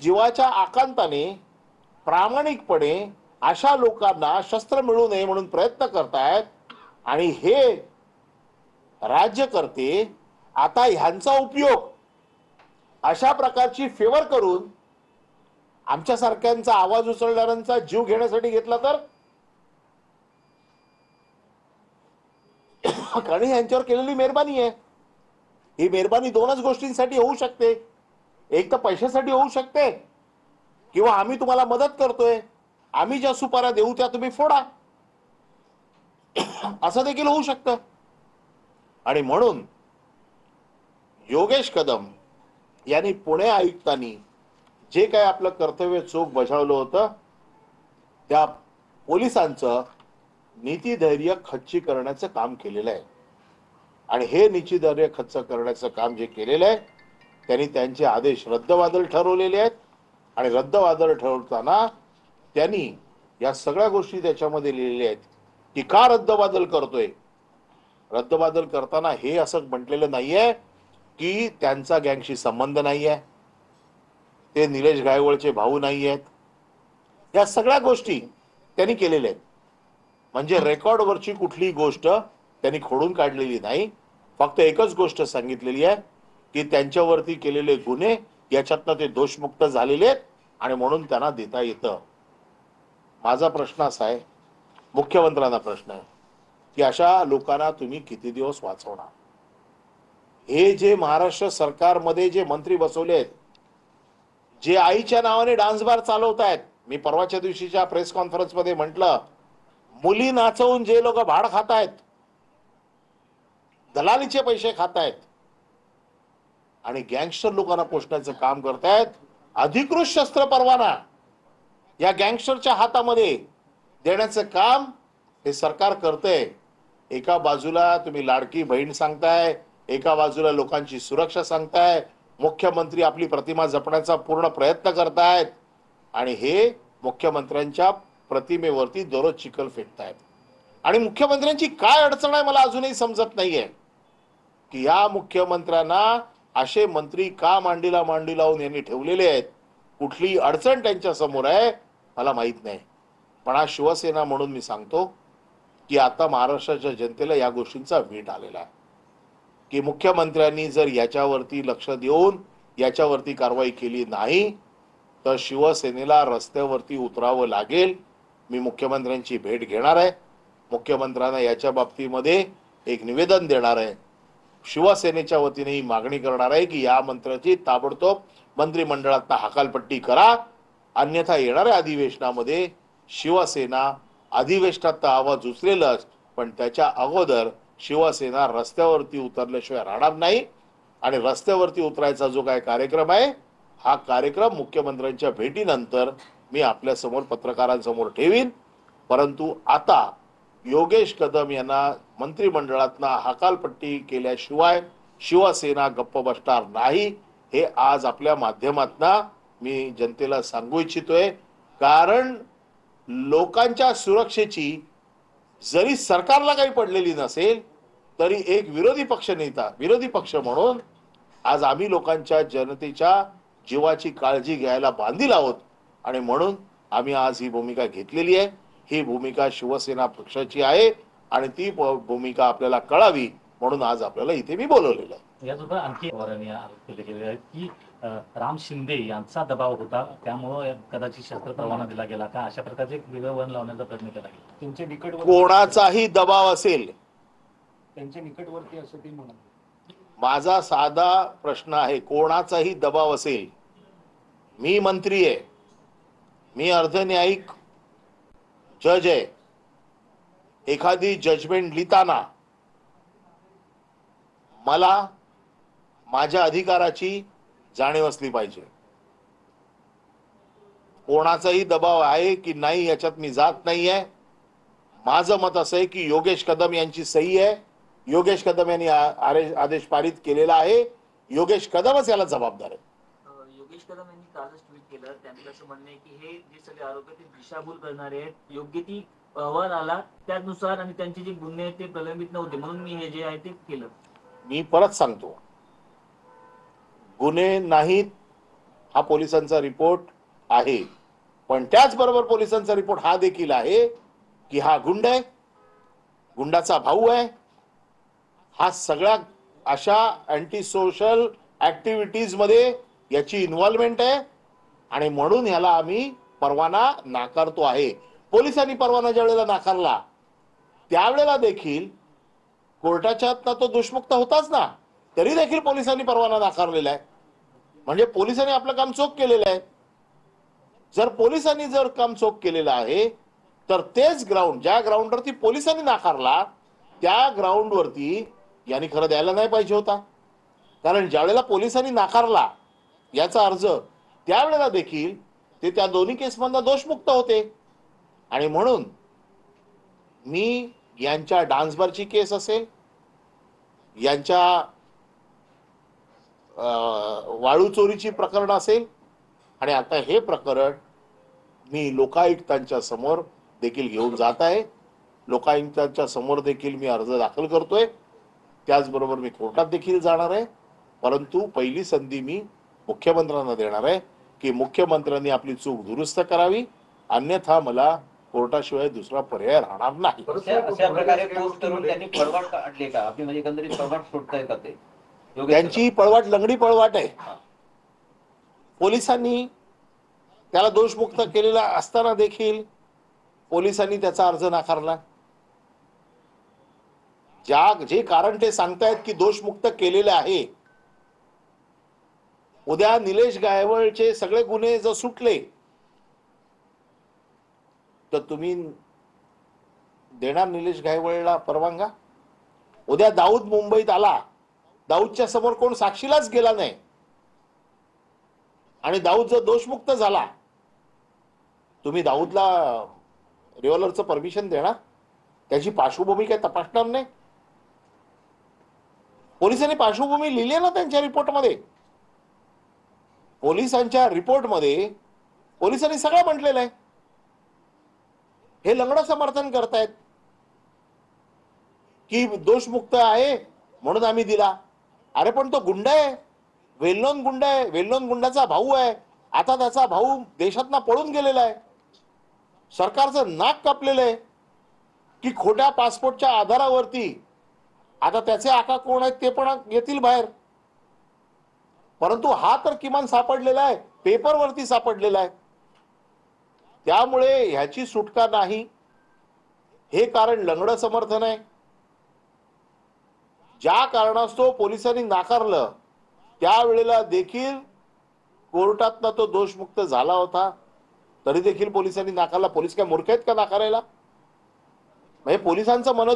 जीवाच्या आकांताने प्रामाणिकपणे अशा लोकांना शस्त्र मिळू नये म्हणून प्रयत्न करतायत आणि हे राज्यकर्ते आता ह्यांचा उपयोग अशा प्रकारची फेवर करून आमच्यासारख्यांचा आवाज उचलणाऱ्यांचा जीव घेण्यासाठी घेतला तर कारण यांच्यावर केलेली मेहरबानी आहे. ही मेहरबानी दोनच गोष्टींसाठी होऊ शकते. एक तर पैशासाठी होऊ शकते किंवा आम्ही तुम्हाला मदत करतोय, आम्ही ज्या सुपाऱ्या देऊ त्या तुम्ही फोडा, असं देखील होऊ शकतं. आणि म्हणून योगेश कदम यांनी पुणे आयुक्तांनी जे काय आपलं कर्तव्य चोख बजावलं होतं त्या पोलिसांचं नीतिधैर्य खच्ची करण्याचं काम केलेलं आहे. आणि हे नीतिधैर्य खच्च करण्याचं काम जे केलेलं आहे त्यांनी त्यांचे आदेश रद्दबातल ठरवलेले आहेत. आणि रद्दबातल ठरवताना त्यांनी या सगळ्या गोष्टी त्याच्यामध्ये लिहिलेल्या आहेत की का रद्दबातल करतोय. रद्दबातल करताना हे असं म्हटलेलं नाहीये की त्यांचा गँगशी संबंध नाहीये, ते निलेश गायवळचे भाऊ नाही आहेत. या सगळ्या गोष्टी त्यांनी केलेल्या आहेत. म्हणजे रेकॉर्डवरची कुठलीही गोष्ट त्यांनी खोडून काढलेली नाही. फक्त एकच गोष्ट सांगितलेली आहे की त्यांच्यावरती केलेले गुन्हे याच्यातनं ते दोषमुक्त झालेले आहेत आणि म्हणून त्यांना देता येतं. माझा प्रश्न असा आहे, मुख्यमंत्र्यांना प्रश्न आहे की अशा लोकांना तुम्ही किती दिवस वाचवणार. हे जे महाराष्ट्र सरकारमध्ये जे मंत्री बसवले आहेत, जे आईच्या नावाने डान्स बार चालवत आहेत, मी परवाच्या दिवशीच्या प्रेस कॉन्फरन्स मध्ये म्हटलं, मुली नाचवून जे लोक भाड खात आहेत, दलालीचे पैसे खात आहेत आणि गँगस्टर लोकांना पोषण्याचं काम करतायत, अधिकृत शस्त्र परवाना या गँगस्टरच्या हातामध्ये देण्याचं काम हे सरकार करतंय. एका बाजूला तुम्ही लाडकी बहीण सांगताय, एका बाजूला लोकांची सुरक्षा सांगताय, मुख्यमंत्री आपली प्रतिमा जपण्याचा पूर्ण प्रयत्न करतायत आणि हे मुख्यमंत्र्यांच्या प्रतिमेवरती दररोज चिखल फेकतायत. आणि मुख्यमंत्र्यांची काय अडचण आहे मला अजूनही समजत नाहीये की या मुख्यमंत्र्यांना असे मंत्री का मांडीला मांडी लावून यांनी ठेवलेले आहेत. कुठली अडचण त्यांच्या समोर आहे मला माहित नाही. पण आज शिवसेना म्हणून मी सांगतो की आता महाराष्ट्राच्या जनतेला या गोष्टींचा वीट आलेला आहे की मुख्यमंत्र्यांनी जर याच्यावरती लक्ष देऊन याच्यावरती कारवाई केली नाही तर शिवसेनेला रस्त्यावरती उतरावं लागेल. मी मुख्यमंत्र्यांची भेट घेणार आहे, मुख्यमंत्र्यांना याच्या बाबतीमध्ये एक निवेदन देणार आहे, शिवसेनेच्या वतीने ही मागणी करणार आहे की या मंत्र्याची ताबडतोब मंत्रिमंडळात हकालपट्टी करा, अन्यथा येणाऱ्या अधिवेशनामध्ये शिवसेना अधिवेशनात आवाज उचलेलच पण त्याच्या अगोदर शिवसेना रस्त्यावरती उतरल्याशिवाय राहणार नाही. आणि रस्त्यावरती उतरायचा जो काय कार्यक्रम आहे हा कार्यक्रम मुख्यमंत्र्यांच्या भेटीनंतर मी आपल्या समोर पत्रकारांसमोर ठेवीन. परंतु आता योगेश कदम यांना मंत्रिमंडळातनं हकालपट्टी केल्याशिवाय शिवसेना गप्प बसणार नाही हे आज आपल्या माध्यमातून मी जनतेला सांगू इच्छितोय. कारण लोकांच्या सुरक्षेची जरी सरकारला काही पडलेली नसेल तरी एक विरोधी पक्ष म्हणून आज आम्ही लोकांच्या जनतेच्या जीवाची काळजी घ्यायला बांधील आहोत आणि म्हणून आम्ही आज ही भूमिका घेतलेली आहे. ही भूमिका शिवसेना पक्षाची आहे आणि ती भूमिका आपल्याला कळावी म्हणून आज आपल्याला इथे मी बोलवलेलं आहे. यासोबत आणखी आरोप केले गेले आहेत की राम शिंदे यांचा दबाव होता त्यामुळे कदाचित शस्त्र परवाना दिला गेला का, अशा प्रकारचे वेगळं वन लावण्याचा प्रयत्न केला गेला. त्यांच्या निकट कोणाचाही दबाव असेल, त्यांच्या निकटवर्ती असं ते म्हणत. माझा साधा प्रश्न आहे, कोणाचाही दबाव असेल, मी मंत्री आहे, मी अर्धन्यायिक जज आहे, एखादी जजमेंट लिहिताना मला माझ्या अधिकाराची जाणीव असली पाहिजे. कोणाचाही दबाव आहे की नाही याच्यात मी जात नाहीये. माझं मत असं आहे की योगेश कदम यांची सही आहे, योगेश कदम यांनी आदेश पारित केलेला आहे, योगेश कदमच याला जबाबदार आहे. योगेश कदम यांनी कालच ट्विट केलं, त्यांचं असं म्हणणं आहे की हे जे सगळे आरोप आहेत ते दिशाभूल करणारे आहेत. योग्य ती अहवाल आला त्यानुसार आणि त्यांचे जे गुन्हे आहेत ते प्रलंबित नव्हते म्हणून मी हे जे आहे ते केलं. मी परत सांगतो, गुन्हे नाहीत हा पोलिसांचा रिपोर्ट आहे. पण त्याचबरोबर पोलिसांचा रिपोर्ट हा देखील आहे की हा गुंड आहे, गुंडाचा भाऊ आहे, हा सगळ्या अशा अँटी सोशल ऍक्टिव्हिटीज मध्ये याची इन्व्हॉल्वमेंट आहे आणि म्हणून ह्याला आम्ही परवाना नाकारतो आहे. पोलिसांनी परवाना ज्या वेळेला नाकारला त्यावेळेला देखील कोर्टाच्या हातनं तो दोषमुक्त होताच ना, तरी देखील पोलिसांनी परवाना नाकारलेला आहे. म्हणजे पोलिसांनी आपलं काम चोख केलेलं आहे. जर पोलिसांनी जर काम चोख केलेलं आहे तर तेच ग्राउंड, ज्या ग्राउंडवरती पोलिसांनी नाकारला त्या ग्राउंडवरती यांनी खरं द्यायला नाही पाहिजे होता. कारण ज्यावेळेला पोलिसांनी नाकारला याचा अर्ज त्यावेळेला देखील ते त्या दोन्ही केसमधनं दोषमुक्त होते. आणि म्हणून मी यांच्या डान्सबारची केस असेल, यांच्या वाळू चोरीची प्रकरण असेल आणि आता हे प्रकरण मी लोकायुक्तांच्या समोर देखील घेऊन जात आहे. लोकायुक्तांच्या समोर देखील मी अर्ज दाखल करतोय. त्याचबरोबर मी कोर्टात देखील जाणार आहे. परंतु पहिली संधी मी मुख्यमंत्र्यांना देणार आहे की मुख्यमंत्र्यांनी आपली चूक दुरुस्त करावी, अन्यथा मला कोर्टाशिवाय दुसरा पर्याय राहणार नाही. अशा प्रकारे पोस्ट करून त्यांनी पळवाट काढली का आपली, म्हणजे एकंदरीत पळवाट सुटताय का ते? त्यांची पळवाट लंगडी पळवाट आहे. पोलिसांनी त्याला दोषमुक्त केलेला असताना देखील पोलिसांनी त्याचा अर्ज नाकारला. जे कारण ते सांगतायत की दोषमुक्त केलेले आहे, उद्या निलेश गायवळचे सगळे गुन्हे जर सुटले तर तुम्ही देणार निलेश गायवळला परवानगा? उद्या दाऊद मुंबईत आला, दाऊदच्या समोर कोण साक्षीलाच गेला नाही आणि दाऊद जर दोषमुक्त झाला, तुम्ही दाऊदला रिव्हॉल्वरचं परमिशन देणार? त्याची पार्श्वभूमी काय तपासणार नाही? पोलिसांनी पार्श्वभूमी लिहिली ना त्यांच्या रिपोर्टमध्ये. पोलिसांच्या रिपोर्टमध्ये पोलिसांनी सगळं म्हटलेलं आहे. हे लंगडं समर्थन करतायत की दोषमुक्त आहे म्हणून आम्ही दिला. अरे पण तो गुंड आहे, वेल नोन गुंड आहे, वेल नोन गुंडाचा भाऊ आहे. आता त्याचा भाऊ देशातनं पळून गेलेला आहे. सरकारचं नाक कापलेलं आहे की खोट्या पासपोर्टच्या आधारावरती आता त्याचे आका कोण आहेत ते पण येतील बाहेर. परंतु हा तर किमान सापडलेला आहे, पेपरवरती सापडलेला आहे. त्यामुळे ह्याची सुटका नाही. हे कारण लंगडं समर्थन आहे. ज्या कारणास्तव पोलिसांनी नाकारलं त्यावेळेला देखील कोर्टातनं तो दोषमुक्त झाला होता, तरी देखील पोलिसांनी नाकारला. पोलीस काय मूर्ख आहेत का नाकारायला? म्हणजे पोलिसांचं मन